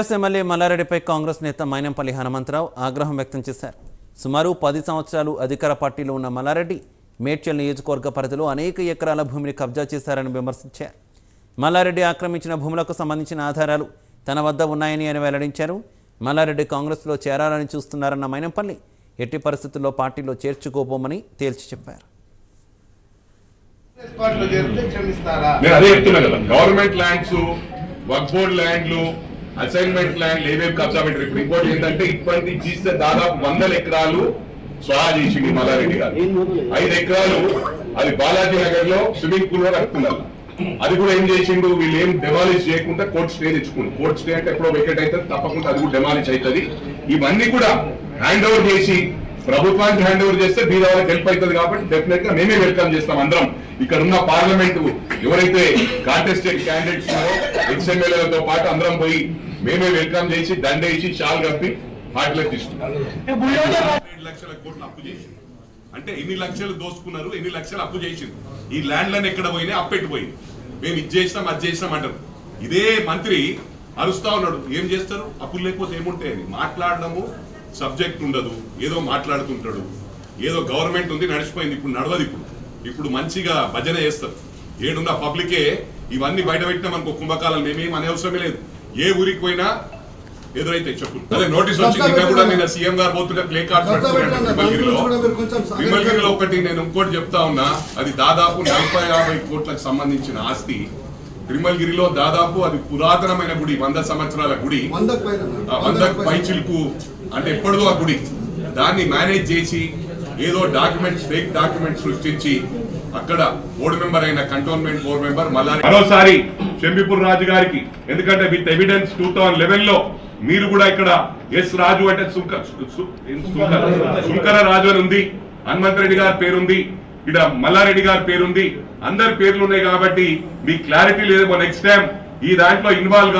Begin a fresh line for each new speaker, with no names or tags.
MLA మల్లారెడ్డిపై Congress నేత మైనంపల్లి హనుమంతరావు ఆగ్రహం వ్యక్తం చేశారు. సుమారు 10 సంవత్సరాలు అధికార పార్టీలో ఉన్న మల్లారెడ్డి మేడ్చల్ నియోజకవర్గ పరిధిలో అనేక ఎకరాల భూమిని కబ్జా చేశారని విమర్శించారు. మల్లారెడ్డి ఆక్రమించిన భూములకు సంబంధించిన ఆధారాలు తన వద్ద ఉన్నాయని ఆయన వెల్లడించారు. మల్లారెడ్డి కాంగ్రెస్లో చేరాలని చూస్తున్నారన్న మైనంపల్లి ఎట్టి పరిస్థితుల్లో పార్టీలో చేర్చుకోబోమని తేల్చి చెప్పారు.
గవర్నమెంట్ ల్యాండ్స్, వక్ఫ్ బోర్డ్ ల్యాండ్లు, అసైన్మెంట్ ల్యాండ్ ఏమేమి కబ్జా పెట్టారు. ఇప్పుడు ఇంకోటి ఏంటంటే ఇప్పటి తీస్తే దాదాపు 100 ఎకరాలు స్వాహా చేసింది మల్లారెడ్డి గారు. 5 ఎకరాలు అది బాలాజీ నగర్ లో స్విమ్మింగ్ పూల్ లో కట్టుకున్నారు. అది కూడా ఏం చేసిండు, వీళ్ళు ఏం డెమాలిష్ చేయకుండా కోర్టు స్టే తెచ్చుకుంది. కోర్టు స్టే అంటే ఎప్పుడో వెకెట్ అవుతుంది, తప్పకుండా అది కూడా డెమాలిష్ అవుతుంది. ఇవన్నీ కూడా హ్యాండ్ ఓవర్ చేసి ప్రభుత్వానికి హ్యాండ్ ఓవర్ చేస్తే బీద వాళ్ళకి హెల్ప్ అవుతుంది. కాబట్టి డెఫినెట్ గా మేమే వెల్కమ్ చేస్తాం. అందరం ఇక్కడ ఉన్న పార్లమెంట్ ఎవరైతే కాంటెస్టెడ్ క్యాండిడేట్స్ ఎక్స్ఎమ్మెల్యేలతో పాటు అందరం పోయి మేమే వెల్కమ్ చేసి దండేసి షాల్ కప్పి హార్ట్లెట్ తీసుకున్నాం. 7 లక్షల కోట్లు అప్పు చేసింది అంటే ఎన్ని లక్షలు దోసుకున్నారు, ఎన్ని లక్షలు అప్పు చేసింది. ఈ ల్యాండ్లను ఎక్కడ పోయినా అప్పెట్టిపోయింది. మేము ఇది చేసినాం అది చేసినాం అంటారు. ఇదే మంత్రి అరుస్తా ఉన్నాడు. ఏం చేస్తారు, అప్పులు లేకపోతే ఏముంటాయని మాట్లాడడము సబ్జెక్ట్ ఉండదు. ఏదో మాట్లాడుతుంటాడు, ఏదో గవర్నమెంట్ ఉంది నడిచిపోయింది, ఇప్పుడు నడవదు. ఇప్పుడు మంచిగా భజన చేస్తారు. ఏడున్న పబ్లికే ఇవన్నీ బయట పెట్టినా మనకు కుంభకాలం మేమేం అనే అవసరమే లేదు. ఏ ఊరికి పోయినా ఎదురైతే చెప్పు. అదే నోటీస్ వచ్చింది కూడా. నిన్న సీఎం గారు పోతుంటే ప్లే కార్డ్స్ విమల్గిరిలో ఒకటి నేను ఇంకోటి చెప్తా ఉన్నా. అది దాదాపు 40-50 కోట్లకు సంబంధించిన ఆస్తి. తిరుమలగిరిలో దాదాపు అది పురాతనమైన గుడి, 100 సంవత్సరాల గుడి, 100 పైచిలకు అంటే ఎప్పటిదో ఆ గుడి. దాన్ని మేనేజ్ చేసి ఏదో డాక్యుమెంట్స్, ఫేక్ డాక్యుమెంట్స్ సృష్టించి అక్కడ బోర్డు మెంబర్ అయిన కంటోన్మెంట్ బోర్డు మెంబర్ మరోసారి షంబీపూర్ రాజు గారికి, ఎందుకంటే విత్ ఎవిడెన్స్ 2011 లో మీరు కూడా ఇక్కడ ఎస్ రాజు అంటే శుంకర రాజు అని ఉంది, హనుమంత్ రెడ్డి గారి పేరుంది, ఇక్కడ మల్లారెడ్డి గారి పేరుంది, అందరి పేర్లు ఉన్నాయి. కాబట్టి మీకు క్లారిటీ లేదు. నెక్స్ట్ టైం ఈ దాంట్లో ఇన్వాల్వ్